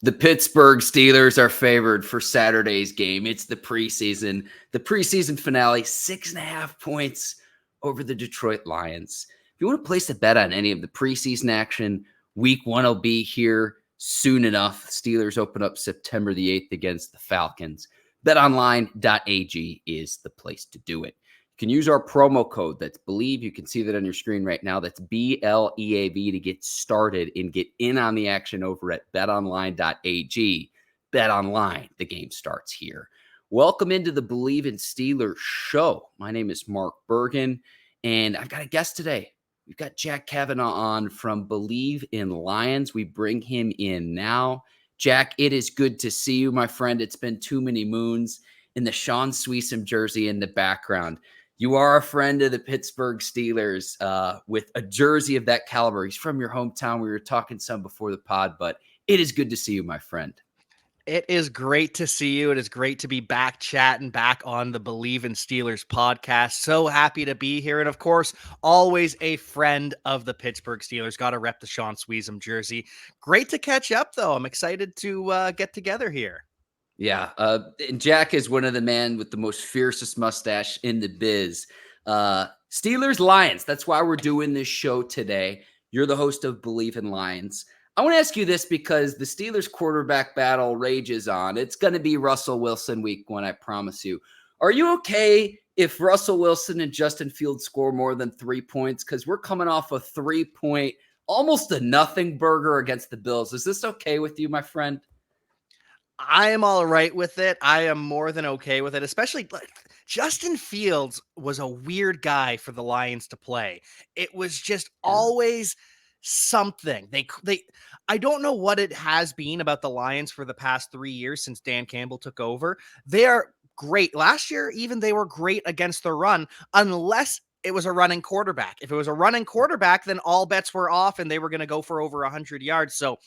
The Pittsburgh Steelers are favored for Saturday's game. It's the preseason finale, 6.5 points over the Detroit Lions. If you want to place a bet on any of the preseason action, week one will be here soon enough. Steelers open up September the 8th against the Falcons. BetOnline.ag is the place to do it. You can use our promo code. That's Bleav. You can see that on your screen right now. That's BLEAV to get started and get in on the action over at betonline.ag. BetOnline, the game starts here. Welcome into the Bleav in Steelers show. My name is Mark Bergin, and I've got a guest today. We've got Jack Cavanagh on from Bleav in Lions. We bring him in now. Jack, it is good to see you, my friend. It's been too many moons. In the Sean Sweesum jersey in the background. You are a friend of the Pittsburgh Steelers with a jersey of that caliber. He's from your hometown. We were talking some before the pod, but it is good to see you, my friend. It is great to see you. It is great to be back chatting, back on the Bleav in Steelers podcast. So happy to be here. And of course, always a friend of the Pittsburgh Steelers. Got to rep the Sean Sweesum jersey. Great to catch up, though. I'm excited to get together here. Yeah, and Jack is one of the men with the most fiercest mustache in the biz. Steelers, Lions, that's why we're doing this show today. You're the host of Bleav in Lions. I want to ask you this because the Steelers quarterback battle rages on. It's going to be Russell Wilson week one, I promise you. Are you okay if Russell Wilson and Justin Fields score more than 3 points? Because we're coming off a 3-point, almost a nothing burger against the Bills. Is this okay with you, my friend? I am all right with it. I am more than okay with it, especially Justin Fields was a weird guy for the Lions to play. It was just always something. I don't know what it has been about the Lions for the past 3 years since Dan Campbell took over. They are great. Last year, even they were great against the run, unless it was a running quarterback. If it was a running quarterback, then all bets were off and they were going to go for over 100 yards. So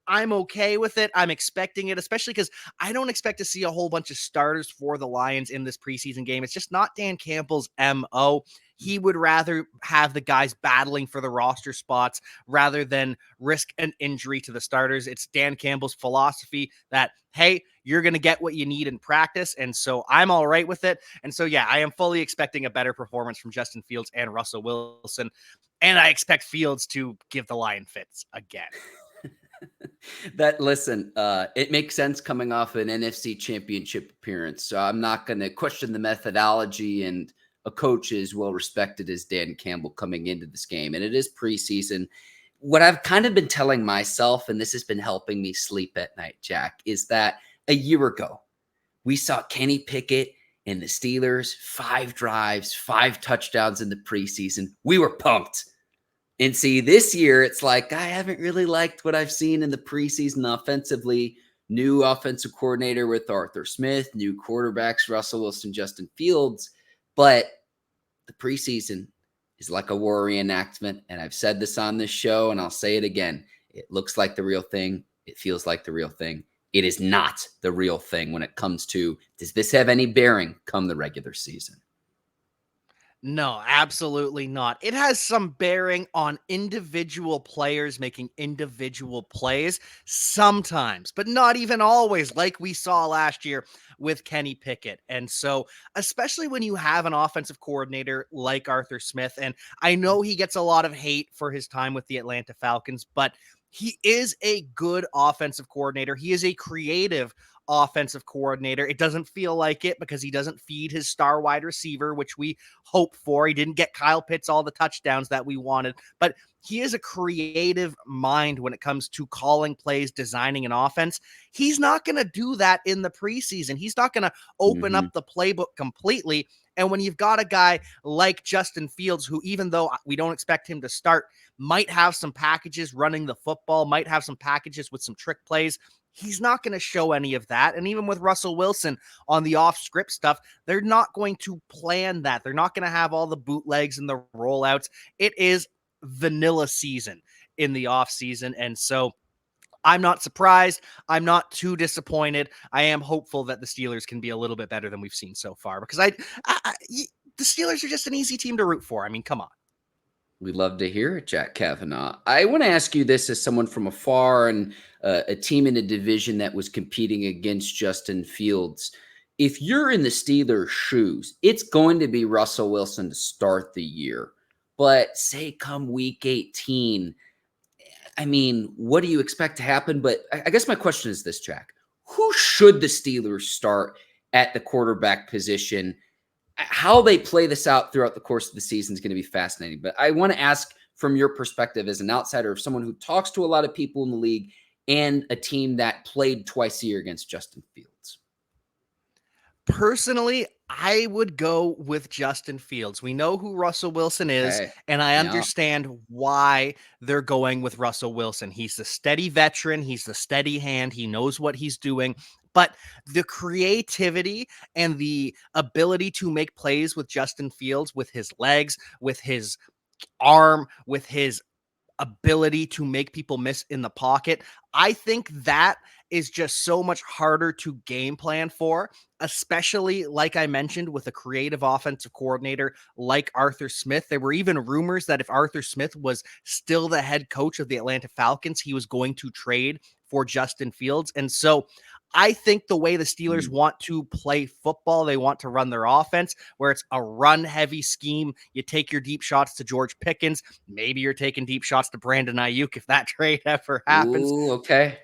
I'm okay with it. I'm expecting it, especially because I don't expect to see a whole bunch of starters for the Lions in this preseason game. It's just not Dan Campbell's MO. He would rather have the guys battling for the roster spots rather than risk an injury to the starters. It's Dan Campbell's philosophy that, hey, you're going to get what you need in practice. And so I'm all right with it. And so, yeah, I am fully expecting a better performance from Justin Fields and Russell Wilson. And I expect Fields to give the Lion fits again. It makes sense coming off an NFC Championship appearance. So I'm not going to question the methodology, and a coach is well respected as Dan Campbell coming into this game. And it is preseason. What I've kind of been telling myself, and this has been helping me sleep at night, Jack, is that a year ago, we saw Kenny Pickett and the Steelers, 5 drives, 5 touchdowns in the preseason. We were pumped. And see, this year, it's like, I haven't really liked what I've seen in the preseason offensively. New offensive coordinator with Arthur Smith, new quarterbacks, Russell Wilson, Justin Fields. But the preseason is like a war reenactment. And I've said this on this show, and I'll say it again. It looks like the real thing. It feels like the real thing. It is not the real thing when it comes to, does this have any bearing come the regular season? No, absolutely not. It has some bearing on individual players making individual plays sometimes, but not even always, like we saw last year with Kenny Pickett. And so, especially when you have an offensive coordinator like Arthur Smith, and I know he gets a lot of hate for his time with the Atlanta Falcons, but he is a good offensive coordinator. He is a creative offensive coordinator. It doesn't feel like it because he doesn't feed his star wide receiver, which we hope for. He didn't get Kyle Pitts all the touchdowns that we wanted, but he is a creative mind when it comes to calling plays, designing an offense. He's not going to do that in the preseason. He's not going to open up the playbook completely. And when you've got a guy like Justin Fields, who, even though we don't expect him to start, might have some packages running the football, might have some packages with some trick plays, he's not going to show any of that. And even with Russell Wilson on the off-script stuff, they're not going to plan that. They're not going to have all the bootlegs and the rollouts. It is vanilla season in the offseason. And so I'm not surprised. I'm not too disappointed. I am hopeful that the Steelers can be a little bit better than we've seen so far, because the Steelers are just an easy team to root for. I mean, come on. We love to hear it, Jack Cavanagh. I want to ask you this as someone from afar and a team in a division that was competing against Justin Fields. If you're in the Steelers' shoes, it's going to be Russell Wilson to start the year. But say come week 18, I mean, what do you expect to happen? But I guess my question is this, Jack. Who should the Steelers start at the quarterback position? How they play this out throughout the course of the season is going to be fascinating. But I want to ask from your perspective as an outsider, of someone who talks to a lot of people in the league and a team that played twice a year against Justin Fields. Personally, I would go with Justin Fields. We know who Russell Wilson is, Okay. and I Yeah. understand why they're going with Russell Wilson. He's the steady veteran, he's the steady hand, he knows what he's doing. But the creativity and the ability to make plays with Justin Fields, with his legs, with his arm, with his ability to make people miss in the pocket, I think that is just so much harder to game plan for, especially like I mentioned with a creative offensive coordinator like Arthur Smith. There were even rumors that if Arthur Smith was still the head coach of the Atlanta Falcons, he was going to trade for Justin Fields. And so I think the way the Steelers want to play football, they want to run their offense where it's a run heavy scheme. You take your deep shots to George Pickens. Maybe you're taking deep shots to Brandon Aiyuk if that trade ever happens. Ooh, okay.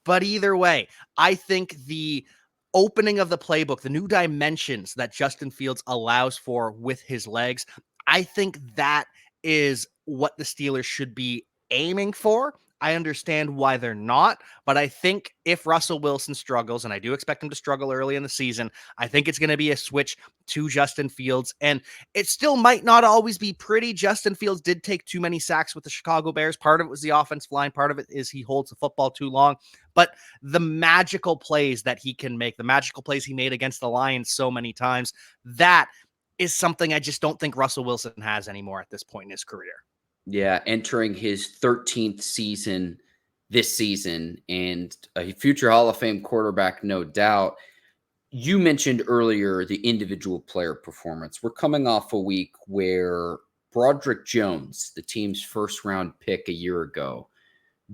But either way, I think the opening of the playbook, the new dimensions that Justin Fields allows for with his legs, I think that is what the Steelers should be aiming for. I understand why they're not, but I think if Russell Wilson struggles, and I do expect him to struggle early in the season, I think it's going to be a switch to Justin Fields. And it still might not always be pretty. Justin Fields did take too many sacks with the Chicago Bears. Part of it was the offensive line. Part of it is he holds the football too long. But the magical plays that he can make, the magical plays he made against the Lions so many times, that is something I just don't think Russell Wilson has anymore at this point in his career. Yeah, entering his 13th season this season and a future Hall of Fame quarterback, no doubt. You mentioned earlier the individual player performance. We're coming off a week where Broderick Jones, the team's first round pick a year ago,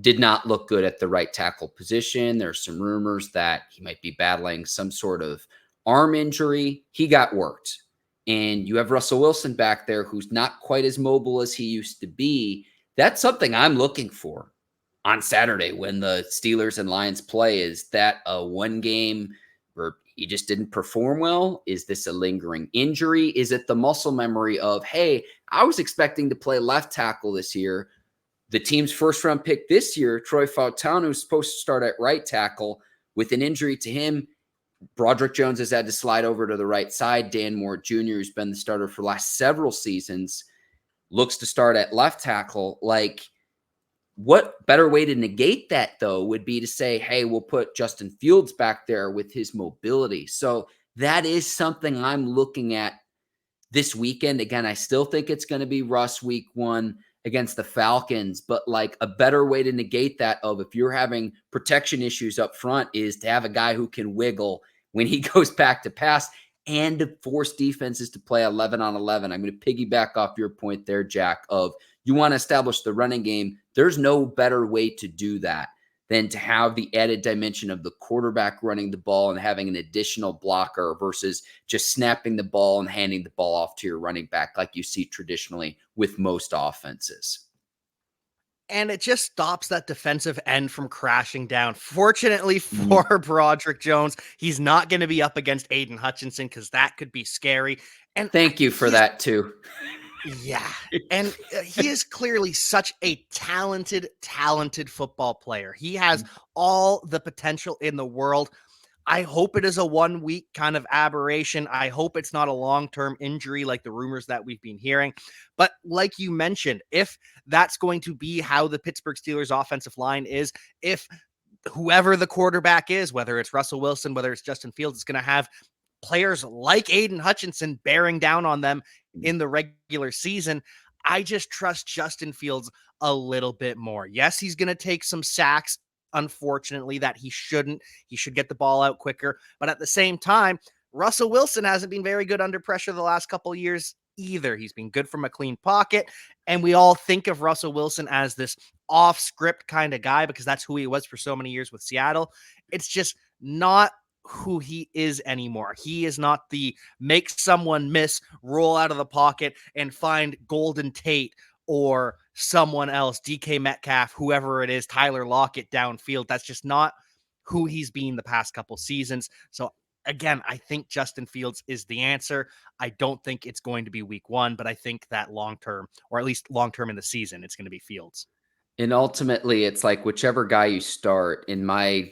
did not look good at the right tackle position. There's some rumors that he might be battling some sort of arm injury. He got worked. And you have Russell Wilson back there who's not quite as mobile as he used to be. That's something I'm looking for on Saturday when the Steelers and Lions play. Is that a one game where he just didn't perform well? Is this a lingering injury? Is it the muscle memory of, hey, I was expecting to play left tackle this year. The team's first round pick this year, Troy Fautanu, who's supposed to start at right tackle, with an injury to him, Broderick Jones has had to slide over to the right side. Dan Moore Jr., who's been the starter for the last several seasons, looks to start at left tackle. Like, what better way to negate that, though, would be to say, hey, we'll put Justin Fields back there with his mobility. So that is something I'm looking at this weekend. Again, I still think it's going to be Russ week 1 against the Falcons, but like a better way to negate that of if you're having protection issues up front is to have a guy who can wiggle when he goes back to pass and to force defenses to play 11 on 11. I'm going to piggyback off your point there, Jack, of you want to establish the running game. There's no better way to do that than to have the added dimension of the quarterback running the ball and having an additional blocker versus just snapping the ball and handing the ball off to your running back like you see traditionally with most offenses. And it just stops that defensive end from crashing down. Fortunately for Broderick Jones, he's not going to be up against Hendon Hutchinson because that could be scary. And thank you for that too. Yeah. And he is clearly such a talented football player. He has all the potential in the world. I hope it is a 1 week kind of aberration. I hope it's not a long-term injury like the rumors that we've been hearing. But like you mentioned, if that's going to be how the Pittsburgh Steelers offensive line is, if whoever the quarterback is, whether it's Russell Wilson, whether it's Justin Fields, is going to have players like Hendon Hutchinson bearing down on them in the regular season, I just trust Justin Fields a little bit more. Yes, he's going to take some sacks, unfortunately, that he shouldn't. He should get the ball out quicker. But at the same time, Russell Wilson hasn't been very good under pressure the last couple of years either. He's been good from a clean pocket, and we all think of Russell Wilson as this off-script kind of guy because that's who he was for so many years with Seattle. It's just not who he is anymore. He is not the make someone miss, roll out of the pocket, and find Golden Tate or someone else, DK Metcalf, whoever it is, Tyler Lockett downfield. That's just not who he's been the past couple seasons. So again, I think Justin Fields is the answer. I don't think it's going to be week 1, but I think that long-term, or at least long-term in the season, it's going to be Fields. And ultimately, it's like whichever guy you start, in my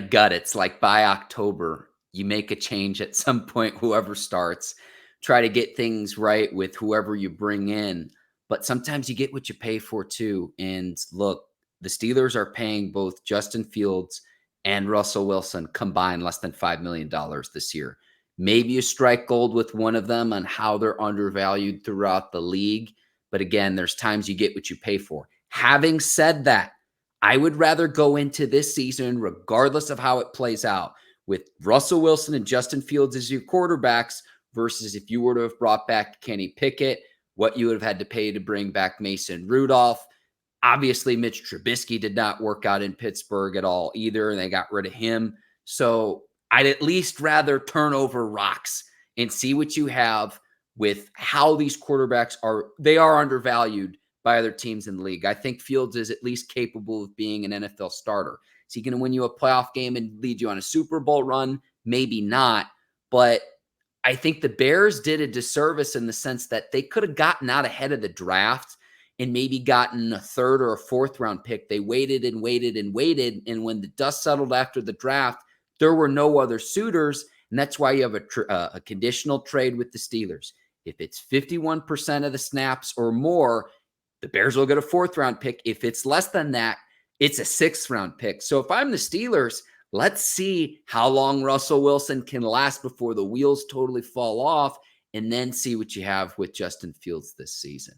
gut, it's like by October, you make a change at some point, whoever starts, try to get things right with whoever you bring in. But sometimes you get what you pay for too. And look, the Steelers are paying both Justin Fields and Russell Wilson combined less than $5 million this year. Maybe you strike gold with one of them on how they're undervalued throughout the league. But again, there's times you get what you pay for. Having said that, I would rather go into this season, regardless of how it plays out, with Russell Wilson and Justin Fields as your quarterbacks versus if you were to have brought back Kenny Pickett, what you would have had to pay to bring back Mason Rudolph. Obviously, Mitch Trubisky did not work out in Pittsburgh at all either, and they got rid of him. So I'd at least rather turn over rocks and see what you have with how these quarterbacks are. They are undervalued by other teams in the league. I think Fields is at least capable of being an NFL starter. Is he going to win you a playoff game and lead you on a Super Bowl run? Maybe not. But I think the Bears did a disservice in the sense that they could have gotten out ahead of the draft and maybe gotten a 3rd or a 4th round pick. They waited and waited and waited. And when the dust settled after the draft, there were no other suitors. And that's why you have a conditional trade with the Steelers. If it's 51% of the snaps or more, the Bears will get a 4th round pick. If it's less than that, it's a 6th round pick. So if I'm the Steelers, let's see how long Russell Wilson can last before the wheels totally fall off, and then see what you have with Justin Fields this season.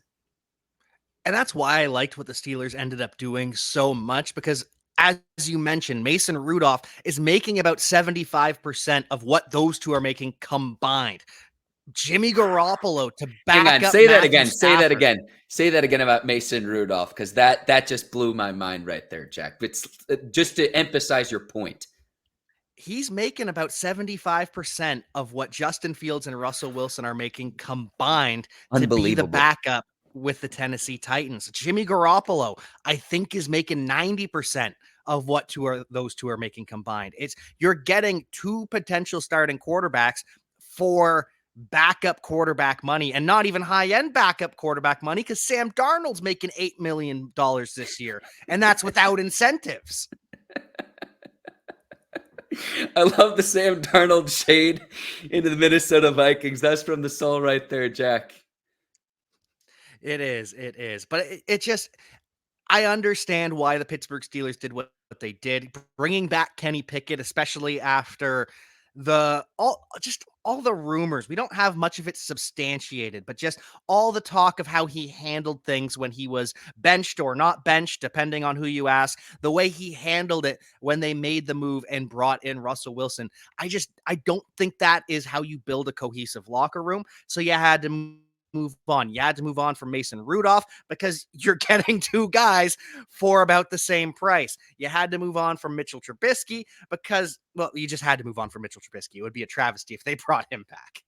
And that's why I liked what the Steelers ended up doing so much, because as you mentioned, Mason Rudolph is making about 75% of what those two are making combined. Jimmy Garoppolo to back Hang on, up say that Matthew again. Stafford. Say that again. Say that again about Mason Rudolph, because that just blew my mind right there, Jack. It's just to emphasize your point. He's making about 75% of what Justin Fields and Russell Wilson are making combined to be the backup with the Tennessee Titans. Jimmy Garoppolo, I think, is making 90% of what those two are making combined. You're getting 2 potential starting quarterbacks for backup quarterback money, and not even high-end backup quarterback money, because Sam Darnold's making $8 million this year, and that's without incentives. I love the Sam Darnold shade into the Minnesota Vikings. That's from the soul right there, Jack. It is. But it just, I understand why the Pittsburgh Steelers did what they did. Bringing back Kenny Pickett, especially after all the rumors. We don't have much of it substantiated, but just all the talk of how he handled things when he was benched or not benched, depending on who you ask, the way he handled it when they made the move and brought in Russell Wilson. I don't think that is how you build a cohesive locker room. So you had to move on. You had to move on from Mason Rudolph because you're getting 2 guys for about the same price. You had to move on from Mitchell Trubisky because, well, you just had to move on from Mitchell Trubisky. It would be a travesty if they brought him back.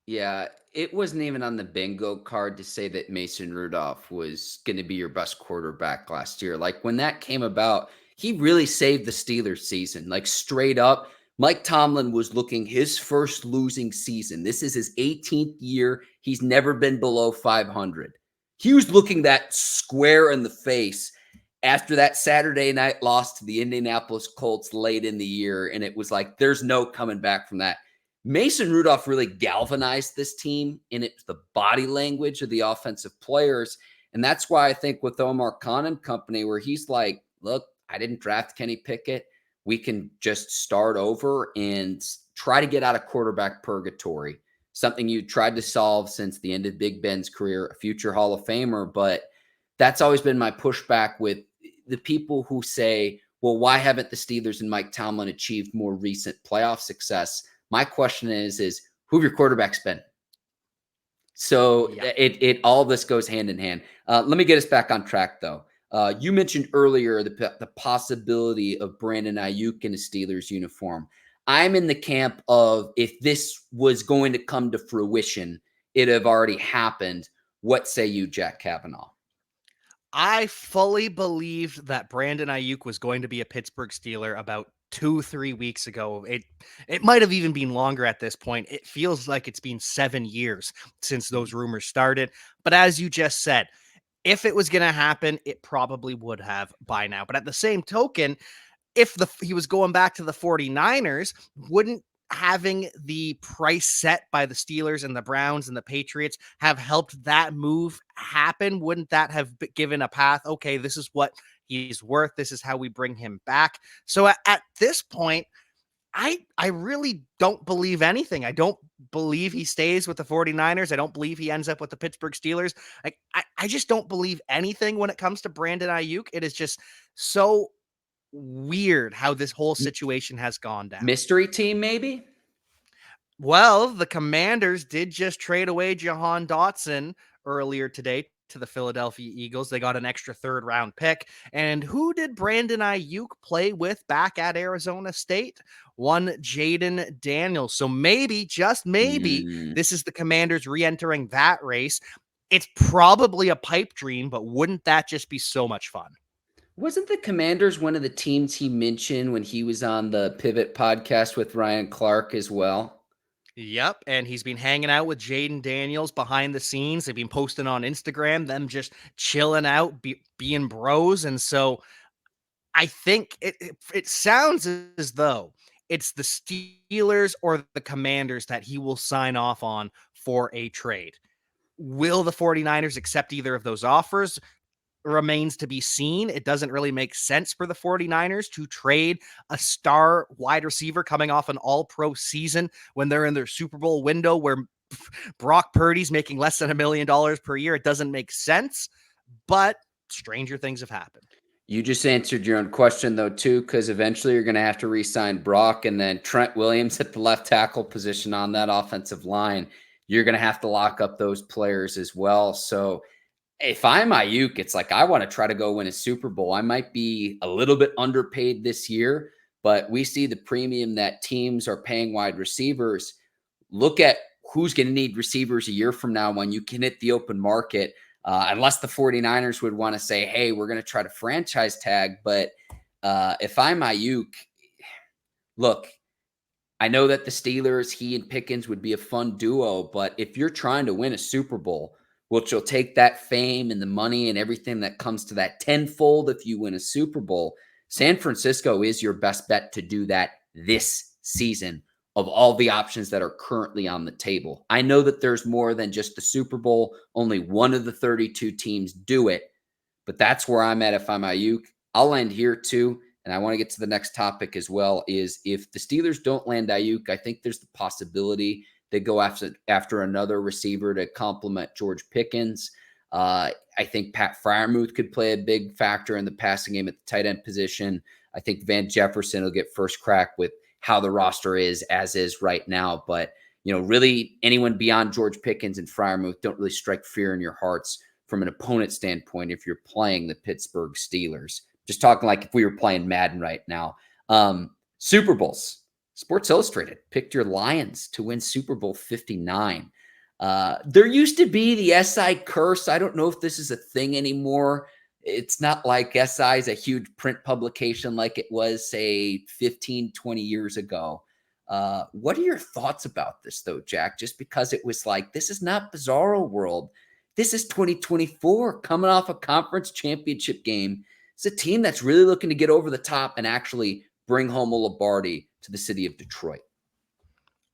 Yeah, it wasn't even on the bingo card to say that Mason Rudolph was going to be your best quarterback last year. Like when that came about, he really saved the Steelers season. Like straight up, Mike Tomlin was looking his first losing season. This is his 18th year. He's never been below 500. He was looking that square in the face after that Saturday night loss to the Indianapolis Colts late in the year. And it was like, there's no coming back from that. Mason Rudolph really galvanized this team, and it's the body language of the offensive players. And that's why I think with Omar Khan and company, where he's like, look, I didn't draft Kenny Pickett. We can just start over and try to get out of quarterback purgatory, something you tried to solve since the end of Big Ben's career, a future Hall of Famer. But that's always been my pushback with the people who say, well, why haven't the Steelers and Mike Tomlin achieved more recent playoff success? My question is who have your quarterbacks been? So Yeah. it all this goes hand in hand. Let me get us back on track though. You mentioned earlier the possibility of Brandon Aiyuk in a Steelers uniform. I'm in the camp of if this was going to come to fruition, it have already happened. What say you, Jack Cavanagh? I fully believed that Brandon Aiyuk was going to be a Pittsburgh Steeler about 2-3 weeks ago. It might have even been longer at this point. It feels like it's been 7 years since those rumors started. But as you just said, if it was going to happen, it probably would have by now. But at the same token, if he was going back to the 49ers, wouldn't having the price set by the Steelers and the Browns and the Patriots have helped that move happen? Wouldn't that have given a path? Okay, this is what he's worth. This is how we bring him back. So at this point, I really don't believe anything. I don't believe he stays with the 49ers. I don't believe he ends up with the Pittsburgh Steelers. Like I just don't believe anything when it comes to Brandon Aiyuk. It is just so weird how this whole situation has gone down. Mystery team, maybe? Well, the Commanders did just trade away Jahan Dotson earlier today to the Philadelphia Eagles. They got an extra third round pick. And who did Brandon Aiyuk play with back at Arizona State? One Jaden Daniels. So maybe, just maybe, Mm. this is the Commanders re-entering that race. It's probably a pipe dream, but wouldn't that just be so much fun? Wasn't the Commanders one of the teams he mentioned when he was on the Pivot podcast with Ryan Clark as well? Yep, and he's been hanging out with Jaden Daniels behind the scenes. They've been posting on Instagram, them just chilling out, being bros. And so I think it sounds as though it's the Steelers or the Commanders that he will sign off on for a trade. Will the 49ers accept either of those offers? Remains to be seen. It doesn't really make sense for the 49ers to trade a star wide receiver coming off an all-pro season when they're in their Super Bowl window where Brock Purdy's making less than $1 million per year. It doesn't make sense, but stranger things have happened. You just answered your own question, though, too, because eventually you're going to have to re-sign Brock and then Trent Williams at the left tackle position on that offensive line. You're going to have to lock up those players as well. So if I'm Aiyuk, it's like I want to try to go win a Super Bowl. I might be a little bit underpaid this year, but we see the premium that teams are paying wide receivers. Look at who's going to need receivers a year from now when you can hit the open market. Unless the 49ers would want to say, hey, we're going to try to franchise tag. But if I'm Aiyuk, look, I know that the Steelers, he and Pickens would be a fun duo, but if you're trying to win a Super Bowl, which will take that fame and the money and everything that comes to that tenfold if you win a Super Bowl, San Francisco is your best bet to do that this season of all the options that are currently on the table. I know that there's more than just the Super Bowl. Only one of the 32 teams do it, but that's where I'm at if I'm Aiyuk. I'll end here too. And I want to get to the next topic as well, is if the Steelers don't land Aiyuk, I think there's the possibility they go after another receiver to complement George Pickens. I think Pat Freiermuth could play a big factor in the passing game at the tight end position. I think Van Jefferson will get first crack with how the roster is as is right now. But, really anyone beyond George Pickens and Freiermuth don't really strike fear in your hearts from an opponent standpoint if you're playing the Pittsburgh Steelers. Just talking like if we were playing Madden right now. Super Bowls. Sports Illustrated picked your Lions to win Super Bowl 59. There used to be the SI curse. I don't know if this is a thing anymore. It's not like SI is a huge print publication like it was, say, 15, 20 years ago. What are your thoughts about this, though, Jack? Just because it was like, this is not Bizarro World. This is 2024 coming off a conference championship game. It's a team that's really looking to get over the top and actually bring home a Lombardi to the city of Detroit.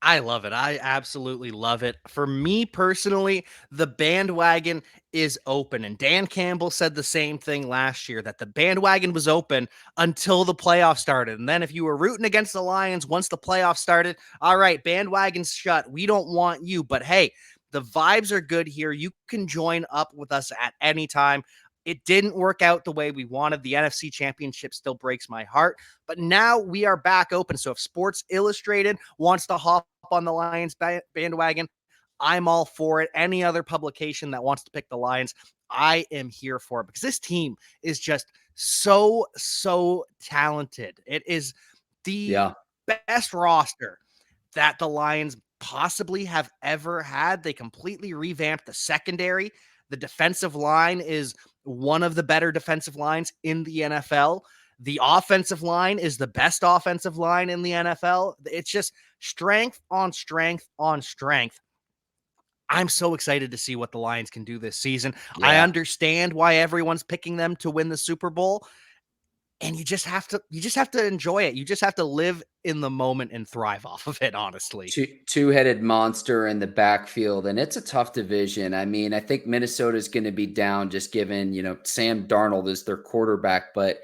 I love it. I absolutely love it. For me personally, the bandwagon is open. And Dan Campbell said the same thing last year, that the bandwagon was open until the playoffs started. And then if you were rooting against the Lions once the playoffs started, all right, bandwagon's shut. We don't want you. But hey, the vibes are good here. You can join up with us at any time. It didn't work out the way we wanted. The NFC Championship still breaks my heart. But now we are back open. So if Sports Illustrated wants to hop on the Lions bandwagon, I'm all for it. Any other publication that wants to pick the Lions, I am here for it because this team is just so talented. It is the best roster that the Lions possibly have ever had. They completely revamped the secondary. The defensive line is one of the better defensive lines in the NFL. The offensive line is the best offensive line in the NFL. It's just strength on strength on strength. I'm so excited to see what the Lions can do this season. I understand why everyone's picking them to win the Super Bowl. And you just have to enjoy it. You just have to live in the moment and thrive off of it, honestly. Two-headed monster in the backfield, and it's a tough division. I mean, I think Minnesota is going to be down just given, Sam Darnold is their quarterback, but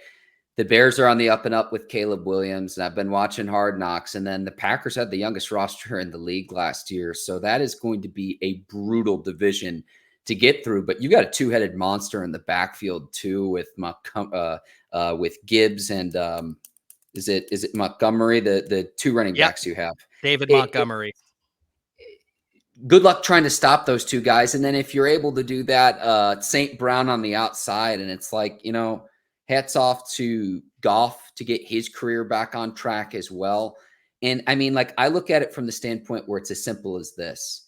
the Bears are on the up and up with Caleb Williams, and I've been watching Hard Knocks, and then the Packers had the youngest roster in the league last year, so that is going to be a brutal division to get through. But you got a two-headed monster in the backfield too with Gibbs and is it Montgomery, the two running backs you have? David Montgomery. Good luck trying to stop those two guys, and then if you're able to do that, St. Brown on the outside, and it's like hats off to Goff to get his career back on track as well. And I mean, like, I look at it from the standpoint where it's as simple as this.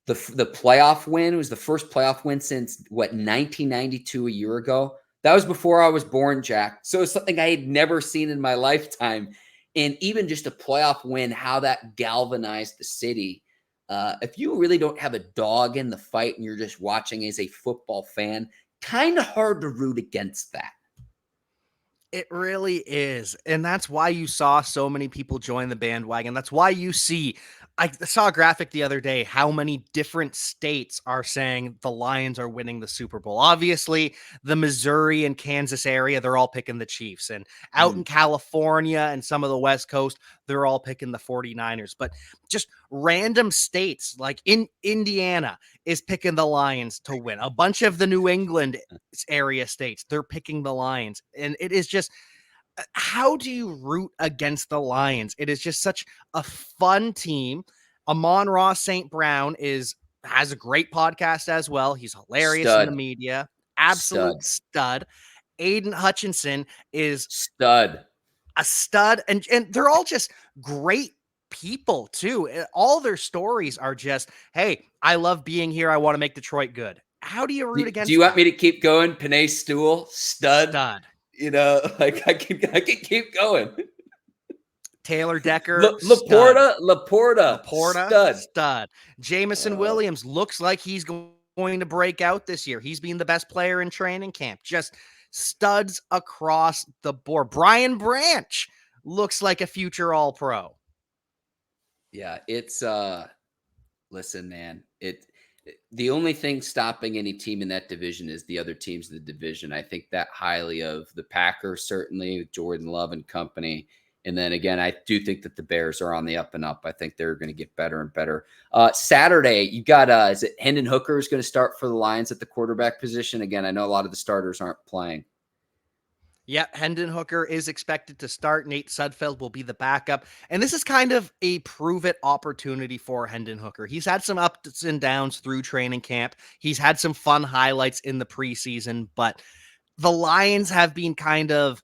The playoff win was the first playoff win since, 1992, a year ago. That was before I was born, Jack. So it's something I had never seen in my lifetime. And even just a playoff win, how that galvanized the city. If you really don't have a dog in the fight and you're just watching as a football fan, kind of hard to root against that. It really is. And that's why you saw so many people join the bandwagon. That's why you see, I saw a graphic the other day, how many different states are saying the Lions are winning the Super Bowl. Obviously, the Missouri and Kansas area, they're all picking the Chiefs. And out in California and some of the West Coast, they're all picking the 49ers. But just random states like in Indiana is picking the Lions to win. A bunch of the New England area states, they're picking the Lions. And it is just, how do you root against the Lions? It is just such a fun team. Amon-Ra St. Brown has a great podcast as well. He's hilarious in the media. Absolute stud. Aiden Hutchinson is a stud. And they're all just great people too. All their stories are just, hey, I love being here. I want to make Detroit good. How do you root against? Do you want me to keep going? Panay Stool, stud. I can keep going. Taylor Decker, Laporta, stud. Jamison Williams looks like he's going to break out this year. He's being the best player in training camp. Just studs across the board. Brian Branch looks like a future All-Pro. Yeah, it's listen, man. The only thing stopping any team in that division is the other teams in the division. I think that highly of the Packers, certainly with Jordan Love and company. And then again, I do think that the Bears are on the up and up. I think they're going to get better and better. Saturday, you got, is it Hendon Hooker is going to start for the Lions at the quarterback position? Again, I know a lot of the starters aren't playing. Yeah, Hendon Hooker is expected to start. Nate Sudfeld will be the backup. And this is kind of a prove-it opportunity for Hendon Hooker. He's had some ups and downs through training camp. He's had some fun highlights in the preseason, but the Lions have been kind of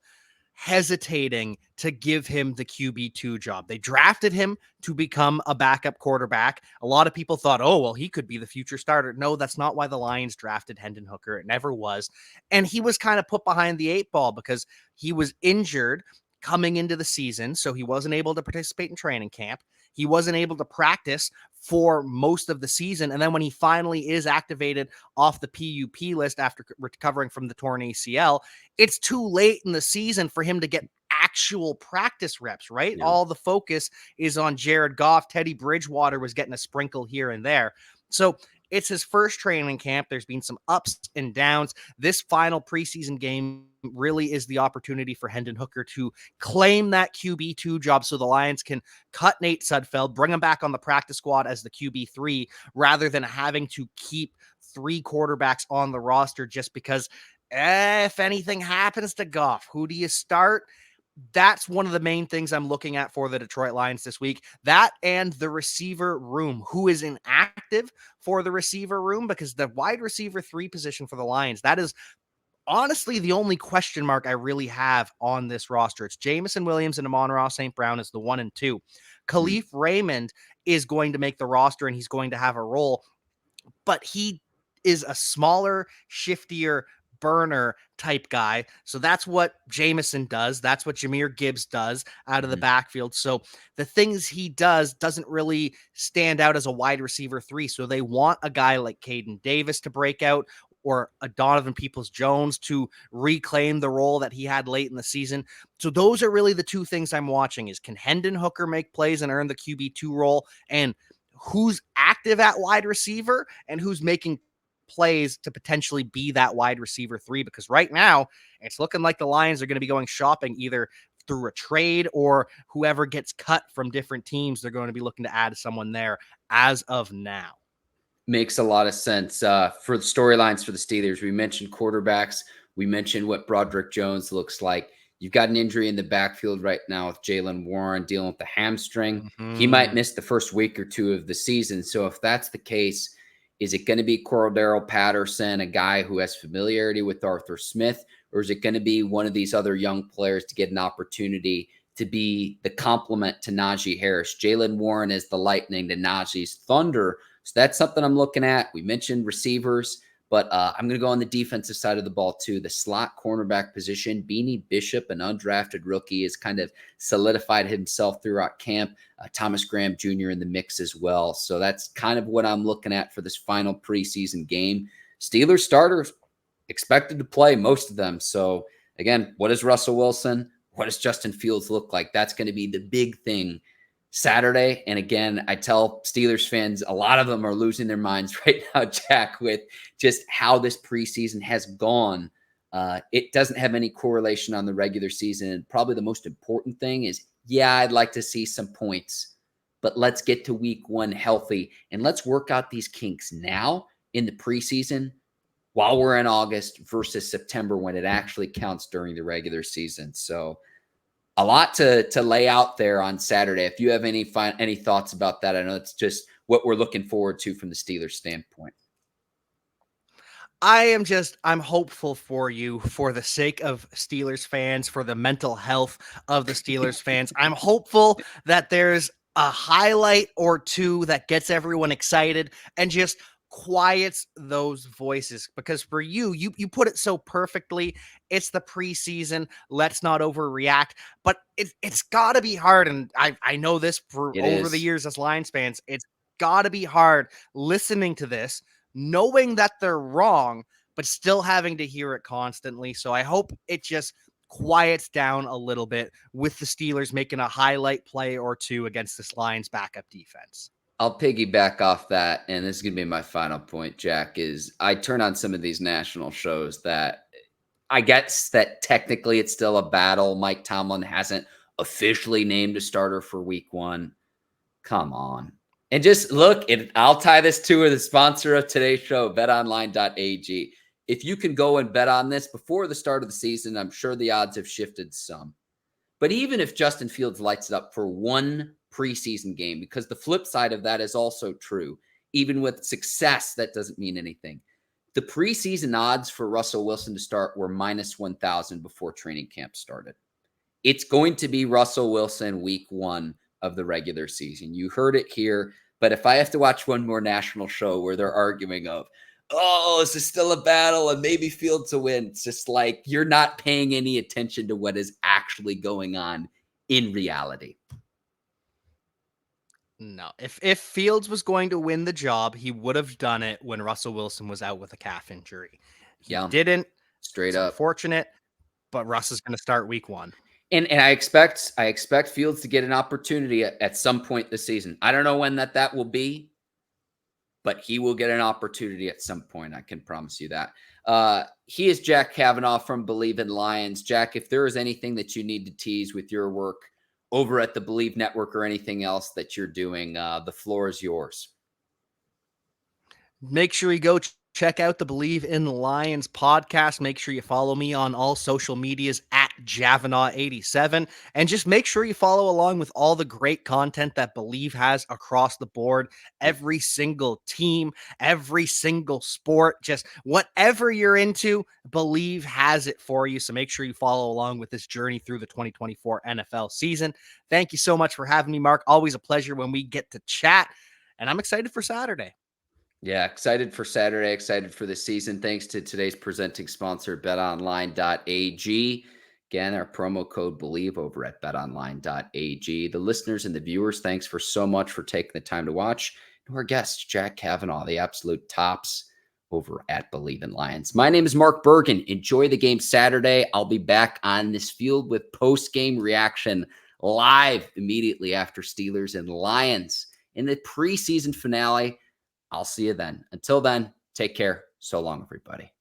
hesitating to give him the QB2 job. They drafted him to become a backup quarterback. A lot of people thought, oh, well, he could be the future starter. No, that's not why the Lions drafted Hendon Hooker. It never was. And he was kind of put behind the eight ball because he was injured coming into the season, so he wasn't able to participate in training camp. He wasn't able to practice for most of the season. And then when he finally is activated off the PUP list after recovering from the torn ACL, it's too late in the season for him to get actual practice reps, right? Yeah. All the focus is on Jared Goff. Teddy Bridgewater was getting a sprinkle here and there. So it's his first training camp. There's been some ups and downs. This final preseason game really is the opportunity for Hendon Hooker to claim that QB2 job so the Lions can cut Nate Sudfeld, bring him back on the practice squad as the QB3, rather than having to keep three quarterbacks on the roster just because if anything happens to Goff, who do you start? That's one of the main things I'm looking at for the Detroit Lions this week. That and the receiver room, who is inactive for the receiver room, because the wide receiver 3 position for the Lions, that is honestly the only question mark I really have on this roster. It's Jameson Williams and Amon-Ra St. Brown as the 1 and 2. Khalif Raymond is going to make the roster and he's going to have a role, but he is a smaller, shiftier burner type guy. So that's what Jameson does. That's what Jahmyr Gibbs does out of the backfield. So the things he does doesn't really stand out as a wide receiver 3. So they want a guy like Caden Davis to break out, or a Donovan Peoples-Jones to reclaim the role that he had late in the season. So those are really the two things I'm watching: is can Hendon Hooker make plays and earn the QB2 role, and who's active at wide receiver and who's making plays to potentially be that wide receiver 3. Because right now it's looking like the Lions are going to be going shopping either through a trade, or whoever gets cut from different teams, they're going to be looking to add someone there as of now. Makes a lot of sense. For the storylines for the Steelers, we mentioned quarterbacks. We mentioned what Broderick Jones looks like. You've got an injury in the backfield right now with Jaylen Warren dealing with the hamstring. He might miss the first week or 2 of the season. So if that's the case, is it going to be Cordero Patterson, a guy who has familiarity with Arthur Smith, or is it going to be one of these other young players to get an opportunity to be the complement to Najee Harris? Jaylen Warren is the lightning to Najee's thunder. So that's something I'm looking at. We mentioned receivers, but I'm going to go on the defensive side of the ball too. The slot cornerback position, Beanie Bishop, an undrafted rookie, has kind of solidified himself throughout camp. Thomas Graham Jr. in the mix as well. So that's kind of what I'm looking at for this final preseason game. Steelers starters expected to play, most of them. So again, what does Russell Wilson, what does Justin Fields look like? That's going to be the big thing Saturday. And again, I tell Steelers fans, a lot of them are losing their minds right now, Jack, with just how this preseason has gone. It doesn't have any correlation on the regular season. And probably the most important thing is, yeah, I'd like to see some points, but let's get to week 1 healthy and let's work out these kinks now in the preseason while we're in August versus September when it actually counts during the regular season. So a lot to lay out there on Saturday. If you have any thoughts about that, I know it's just what we're looking forward to from the Steelers standpoint. I'm hopeful for you, for the sake of Steelers fans, for the mental health of the Steelers fans. I'm hopeful that there's a highlight or 2 that gets everyone excited and just quiets those voices. Because for you put it so perfectly. It's the preseason. Let's not overreact. But it's got to be hard. And I know this for over the years as Lions fans. It's got to be hard listening to this, knowing that they're wrong, but still having to hear it constantly. So I hope it just quiets down a little bit with the Steelers making a highlight play or 2 against this Lions backup defense. I'll piggyback off that, and this is going to be my final point, Jack, is I turn on some of these national shows that I guess that technically it's still a battle. Mike Tomlin hasn't officially named a starter for week 1. Come on. And just look, I'll tie this to the sponsor of today's show, BetOnline.ag. If you can go and bet on this before the start of the season, I'm sure the odds have shifted some. But even if Justin Fields lights it up for 1 preseason game, because the flip side of that is also true, even with success, that doesn't mean anything. The preseason odds for Russell Wilson to start were minus 1,000 before training camp started. It's going to be Russell Wilson week 1 of the regular season. You heard it here. But if I have to watch one more national show where they're arguing of, oh, is this still a battle and maybe Fields will win, it's just like you're not paying any attention to what is actually going on in reality. No, if Fields was going to win the job, he would have done it when Russell Wilson was out with a calf injury. He didn't. Straight up. Unfortunate, but Russ is going to start week 1. And I expect Fields to get an opportunity at some point this season. I don't know when that will be, but he will get an opportunity at some point. I can promise you that. He is Jack Cavanagh from Bleav in Lions. Jack, if there is anything that you need to tease with your work over at the Bleav Network or anything else that you're doing, the floor is yours. Make sure you go check out the Bleav in Lions podcast. Make sure you follow me on all social medias at Javanagh87. And just make sure you follow along with all the great content that Bleav has across the board. Every single team, every single sport, just whatever you're into, Bleav has it for you. So make sure you follow along with this journey through the 2024 NFL season. Thank you so much for having me, Mark. Always a pleasure when we get to chat. And I'm excited for Saturday. Yeah, excited for Saturday, excited for the season. Thanks to today's presenting sponsor, BetOnline.ag. Again, our promo code Bleav over at BetOnline.ag. The listeners and the viewers, thanks for so much for taking the time to watch. And our guest, Jack Cavanagh, the absolute tops over at Bleav in Lions. My name is Mark Bergin. Enjoy the game Saturday. I'll be back on this field with post-game reaction live immediately after Steelers and Lions in the preseason finale. I'll see you then. Until then, take care. So long, everybody.